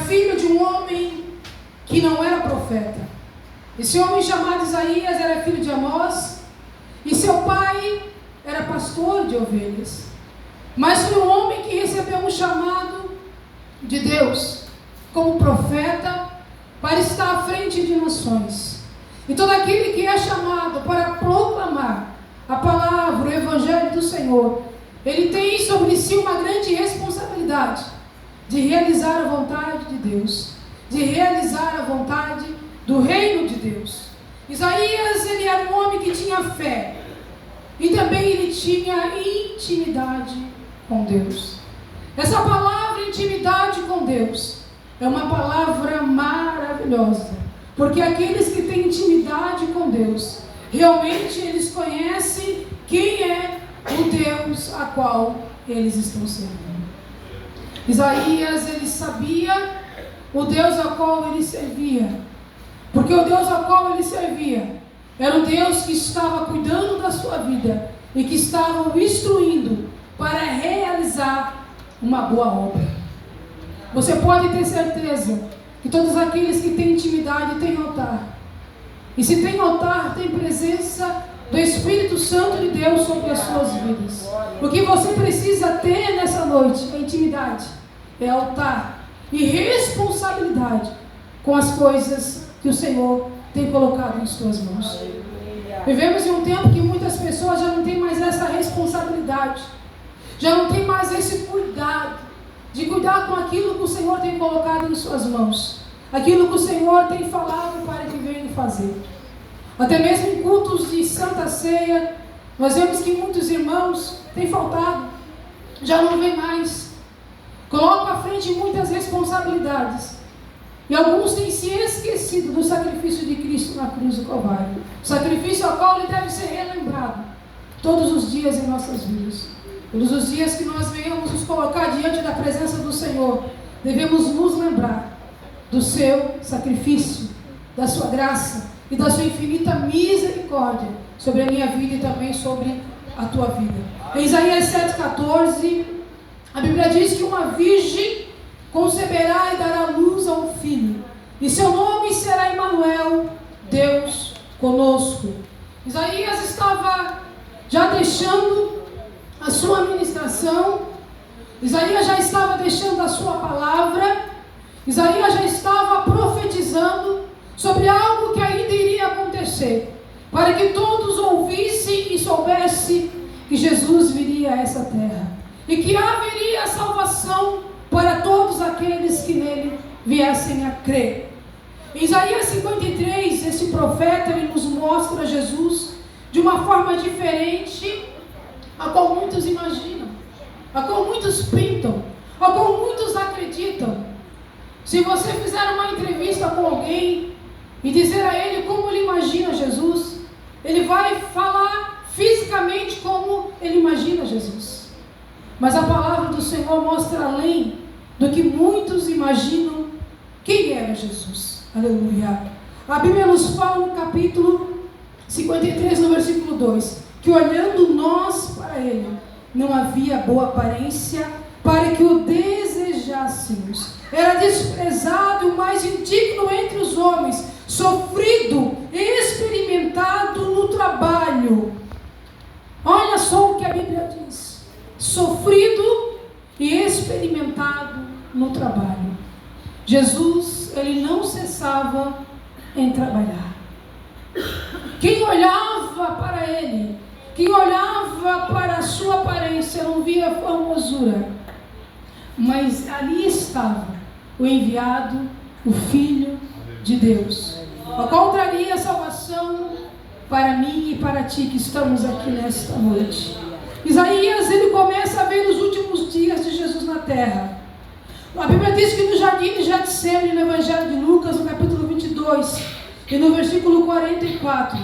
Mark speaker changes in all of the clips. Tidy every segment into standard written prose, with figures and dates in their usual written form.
Speaker 1: filho de um homem que não era profeta. Esse homem chamado Isaías era filho de Amós, e seu pai era pastor de ovelhas. Mas foi um homem que recebeu um chamado de Deus como profeta para estar à frente de nações. E todo aquele que é chamado para proclamar a palavra, o evangelho do Senhor, ele tem sobre si uma grande responsabilidade de realizar a vontade de Deus, de realizar a vontade do reino de Deus. Isaías, ele era um homem que tinha fé, e também ele tinha intimidade com Deus. Essa palavra intimidade com Deus é uma palavra maravilhosa, porque aqueles que têm intimidade com Deus, realmente eles conhecem quem é o Deus a qual eles estão servindo. Isaías, ele sabia o Deus a qual ele servia, porque o Deus a qual ele servia era um Deus que estava cuidando da sua vida e que estava o instruindo para realizar uma boa obra. Você pode ter certeza que todos aqueles que têm intimidade têm altar. E se tem altar, tem presença do Espírito Santo de Deus sobre as suas vidas. O que você precisa ter nessa noite é intimidade, é altar e responsabilidade com as coisas que o Senhor tem colocado em suas mãos. Vivemos em um tempo que muitas pessoas já não têm mais essa responsabilidade, já não tem mais esse cuidado de cuidar com aquilo que o Senhor tem colocado em suas mãos, aquilo que o Senhor tem falado para que venham fazer. Até mesmo em cultos de Santa Ceia, nós vemos que muitos irmãos têm faltado, já não vêm mais, colocam à frente muitas responsabilidades, e alguns têm se esquecido do sacrifício de Cristo na cruz do Calvário, o sacrifício ao qual ele deve ser relembrado todos os dias em nossas vidas. Todos os dias que nós venhamos nos colocar diante da presença do Senhor, devemos nos lembrar do seu sacrifício, da sua graça e da sua infinita misericórdia sobre a minha vida e também sobre a tua vida. Em Isaías 7,14, a Bíblia diz que uma virgem conceberá e dará luz a um filho, e seu nome será Emanuel, Deus conosco. Isaías estava já deixando a sua ministração, Isaías já estava deixando a sua palavra, Isaías já estava profetizando sobre algo que ainda iria acontecer, para que todos ouvissem e soubessem que Jesus viria a essa terra, e que haveria salvação para todos aqueles que nele viessem a crer. Em Isaías 53, esse profeta ele nos mostra Jesus de uma forma diferente a qual muitos imaginam, a qual muitos pintam, a qual muitos acreditam. Se você fizer uma entrevista com alguém e dizer a ele como ele imagina Jesus, ele vai falar fisicamente como ele imagina Jesus. Mas a palavra do Senhor mostra além do que muitos imaginam quem era Jesus. Aleluia. A Bíblia nos fala no capítulo 53, no versículo 2, que olhando nós para ele, não havia boa aparência para que o desejássemos. Era desprezado, o mais indigno entre os homens, sofrido, experimentado no trabalho. Olha só o que a Bíblia diz: sofrido e experimentado no trabalho. Jesus, ele não cessava em trabalhar. Quem olhava para ele, quem olhava para a sua aparência, não via formosura, mas ali estava o enviado, o Filho de Deus, a qual traria salvação para mim e para ti que estamos aqui nesta noite. Isaías, ele começa a ver os últimos dias de Jesus na terra. A Bíblia diz que no jardim de Getsemane, no Evangelho de Lucas, no capítulo 22, e no versículo 44,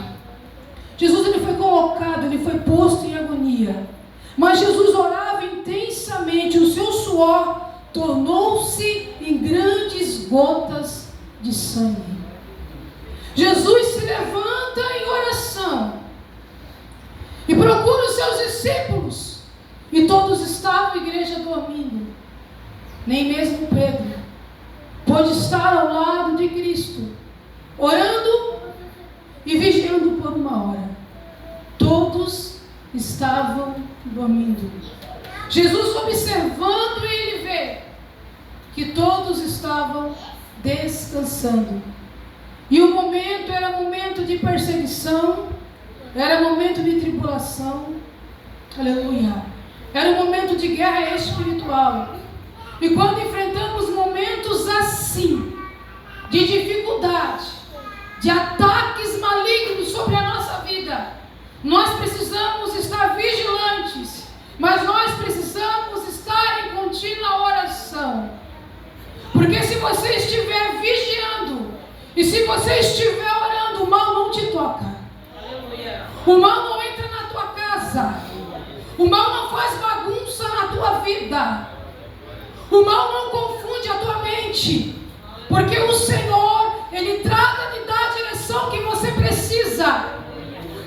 Speaker 1: Jesus ele foi colocado, ele foi posto em agonia. Mas Jesus orava intensamente, o seu suor tornou-se em grandes gotas de sangue. Jesus se levanta em oração e procura os seus discípulos, e todos estavam, a igreja, dormindo, nem mesmo Pedro, depois de estar ao lado de Cristo, orando e vigiando por uma hora, todos estavam dormindo. Jesus observando, e ele vê que todos estavam descansando. E o momento era momento de perseguição, era momento de tribulação, aleluia. Era um momento de guerra espiritual. E quando enfrentamos momentos assim, de dificuldade, de ataques malignos sobre a nossa vida, nós precisamos estar vigilantes, mas nós precisamos estar em contínua oração. Porque se você estiver vigiando, e se você estiver orando, o mal não te toca. O mal não entra na tua casa. O mal não faz bagunça na tua vida. O mal não confunde a tua mente. Porque o Senhor, Ele trata de dar a direção que você precisa.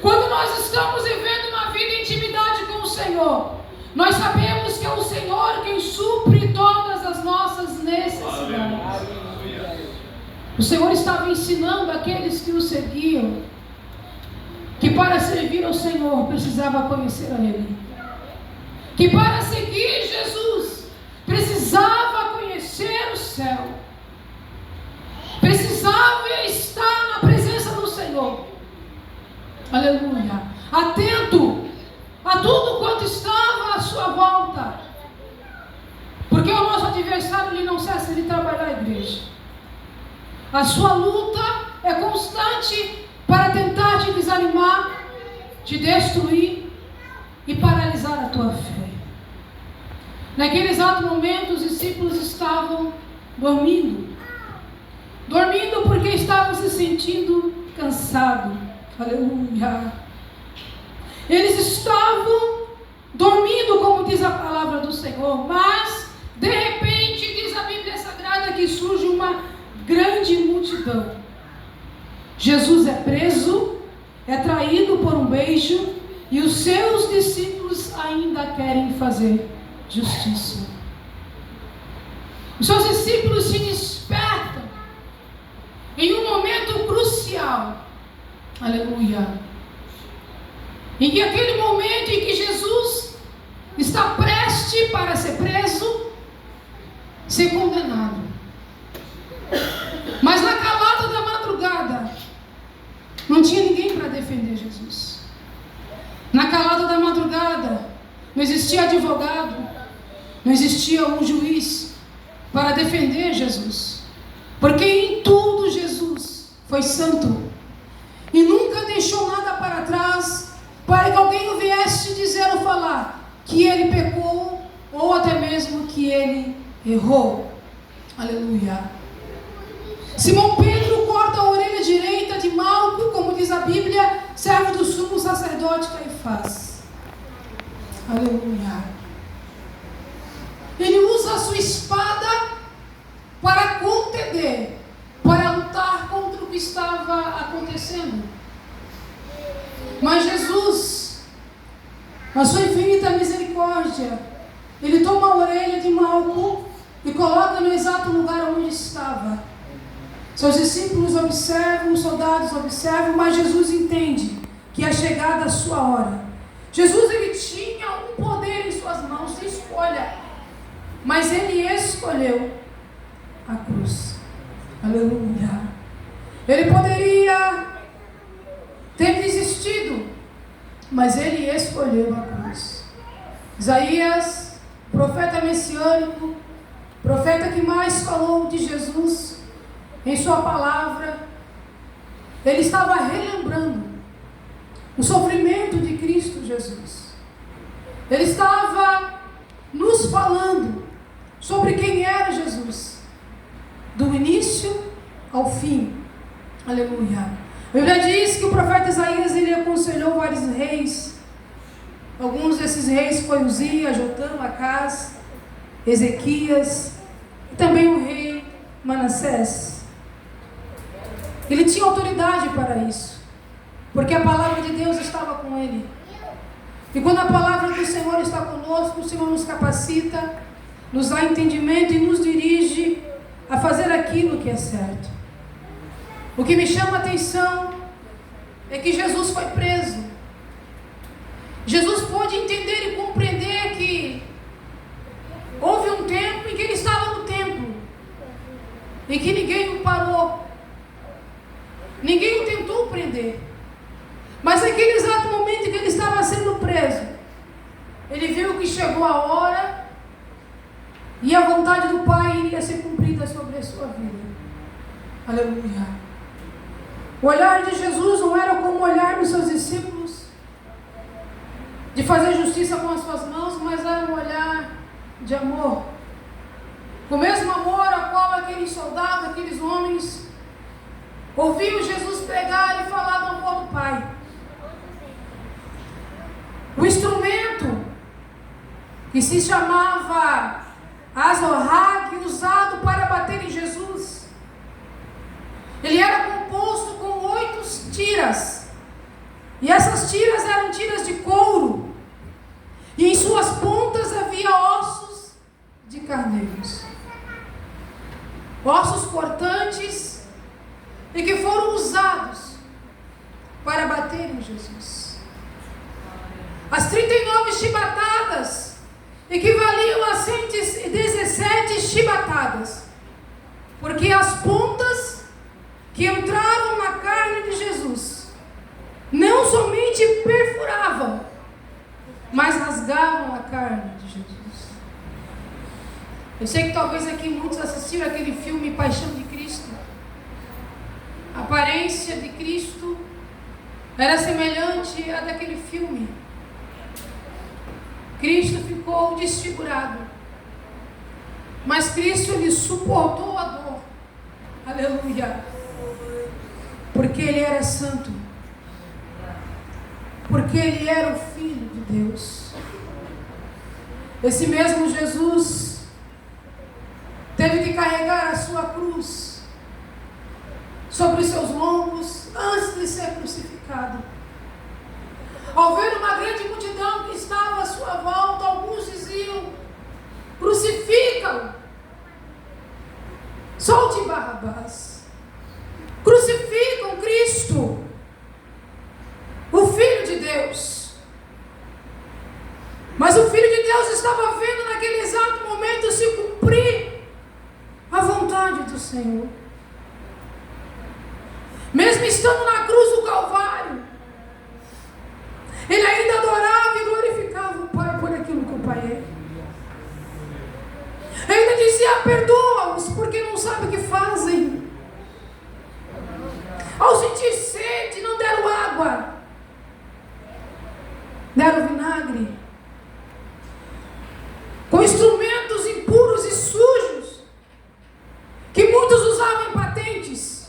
Speaker 1: Quando nós estamos vivendo uma vida em intimidade com o Senhor, nós sabemos que é o Senhor quem supre todas as nossas necessidades. O Senhor estava ensinando aqueles que o seguiam que para servir ao Senhor precisava conhecer a Ele. Que para seguir Jesus precisava conhecer o céu. Precisava estar na presença do Senhor. Aleluia. Atento a tudo quanto estava à sua volta. Porque o nosso adversário, ele não cessa de trabalhar a igreja. A sua luta é constante para tentar te desanimar, te destruir e paralisar a tua fé. Naquele exato momento, os discípulos estavam dormindo. Dormindo porque estavam se sentindo cansados. Aleluia. Eles estavam dormindo, como diz a palavra do Senhor, mas de repente, diz a Bíblia Sagrada, que surge uma grande multidão. Jesus é preso, é traído por um beijo, e os seus discípulos ainda querem fazer justiça. Os seus discípulos se despertam em um momento crucial. Aleluia. Em que aquele momento em que Jesus está prestes para ser preso, ser condenado. Mas na calada da madrugada, não tinha ninguém para defender Jesus. Na calada da madrugada, não existia advogado, não existia um juiz para defender Jesus. Porque em tudo Jesus foi santo e nunca deixou nada para trás para que alguém viesse dizer ou falar que ele pecou ou até mesmo que ele errou. Aleluia. Simão Pedro corta a orelha direita de Malco, como diz a Bíblia, servo do sumo sacerdote Caifás. Aleluia. Ele usa a sua espada para contender, para lutar contra o que estava acontecendo. Mas Jesus, na sua infinita misericórdia, ele toma a orelha de Malco e coloca no exato lugar onde estava. Seus discípulos observam, os soldados observam, mas Jesus entende que é chegada a sua hora. Jesus, ele tinha um poder em suas mãos de escolha, mas ele escolheu a cruz. Aleluia. Ele poderia ter desistido, mas ele escolheu a cruz. Isaías, profeta messiânico, profeta que mais falou de Jesus em sua palavra, ele estava relembrando o sofrimento de Cristo Jesus. Ele estava nos falando sobre quem era Jesus, do início ao fim. Aleluia. A Bíblia diz que o profeta Isaías, ele aconselhou vários reis. Alguns desses reis foi Uzias, Jotam, Acás, Ezequias e também o rei Manassés. Ele tinha autoridade para isso, porque a palavra de Deus estava com ele. E quando a palavra do Senhor está conosco, o Senhor nos capacita, nos dá entendimento e nos dirige a fazer aquilo que é certo. O que me chama a atenção é que Jesus foi preso. Jesus pôde entender e compreender que houve um tempo em que ele estava no templo, em que ninguém o parou, ninguém o tentou prender. Mas naquele exato momento em que ele estava sendo preso, ele viu que chegou a hora e a vontade do Pai iria ser cumprida sobre a sua vida. Aleluia. O olhar de Jesus não era como o olhar dos seus discípulos, de fazer justiça com as suas mãos, mas era um olhar de amor. O mesmo amor a qual aqueles soldados, aqueles homens, ouviam Jesus pregar e falar do amor do Pai. O instrumento que se chamava Azorrag, usado para bater em Jesus, ele era composto com 8 tiras, e essas tiras eram tiras de couro, e em suas pontas havia ossos de carneiros, ossos cortantes, e que foram usados para bater em Jesus. As 39 chibatadas equivaliam a 117 chibatadas, porque as pontas que entravam na carne de Jesus não somente perfuravam, mas rasgavam a carne de Jesus. Eu sei que talvez aqui muitos assistiram aquele filme Paixão de Cristo. A aparência de Cristo era semelhante à daquele filme. Cristo ficou desfigurado, mas Cristo, ele suportou a dor, aleluia, porque ele era santo, porque ele era o Filho de Deus. Esse mesmo Jesus teve que carregar a sua cruz sobre os seus lombos antes de ser crucificado. Ao ver uma grande multidão que estava à sua volta, alguns diziam: crucificam, solte Barrabás, crucificam Cristo, o Filho de Deus. Mas o Filho de Deus estava vendo naquele exato momento se cumprir a vontade do Senhor. Mesmo estando na cruz do Calvário, ele ainda adorava e glorificava o Pai por aquilo que o Pai é. Ele ainda dizia: perdoa-os, porque não sabem o que fazem. Ao sentir sede, não deram água, deram vinagre, com instrumentos impuros e sujos, que muitos usavam em patentes.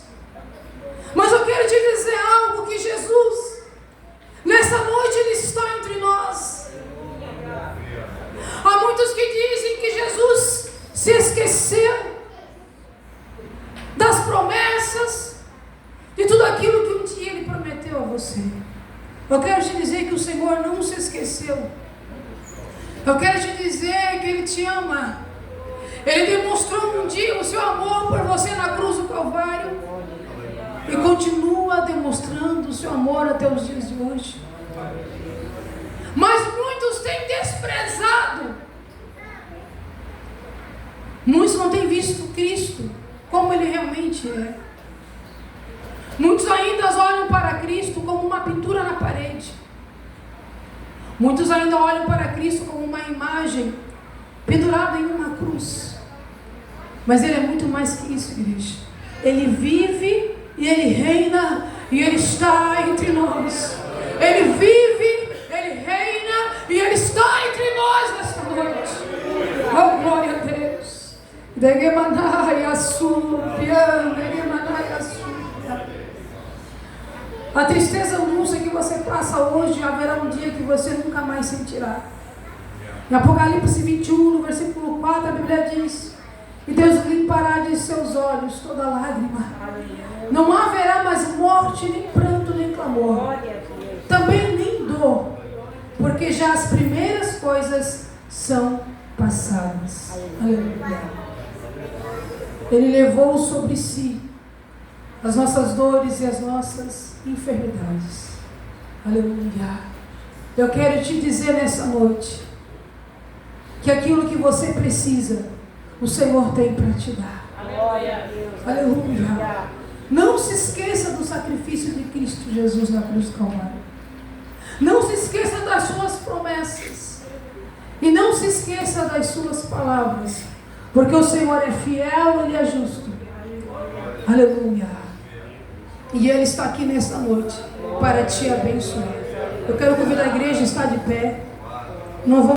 Speaker 1: Mas eu quero te dizer algo, que Jesus, nessa noite, ele está entre nós. Há muitos que dizem que Jesus se esqueceu das promessas, de tudo aquilo que um dia ele prometeu a você. Eu quero te dizer que o Senhor não se esqueceu. Eu quero te dizer que ele te ama. Ele demonstrou um dia o seu amor por você na cruz do Calvário e continua demonstrando o seu amor até os dias de hoje. Mas muitos têm desprezado, muitos não têm visto Cristo como ele realmente é. Muitos ainda olham para Cristo como uma pintura na parede. Muitos ainda olham para Cristo como uma imagem pendurada em uma cruz. Mas ele é muito mais que isso, igreja. Ele vive e ele reina e ele está entre nós. Ele vive, ele reina e ele está entre nós nesta noite. Oh, glória a Deus. A tristeza, angústia que você passa hoje, haverá um dia que você nunca mais sentirá. Em Apocalipse 21, no versículo 4, a Bíblia diz: e Deus limpará de seus olhos toda lágrima. Não haverá mais morte, nem pranto, nem clamor. Também nem dor, porque já as primeiras coisas são passadas. Aleluia. Ele levou sobre si as nossas dores e as nossas enfermidades. Aleluia. Eu quero te dizer nessa noite que aquilo que você precisa, o Senhor tem para te dar. Aleluia. Não se esqueça do sacrifício de Cristo Jesus na cruz do Calvário. Não se esqueça das suas promessas. E não se esqueça das suas palavras. Porque o Senhor é fiel, Ele é justo. Aleluia. E Ele está aqui nesta noite para te abençoar. Eu quero convidar a igreja a estar de pé. Não vou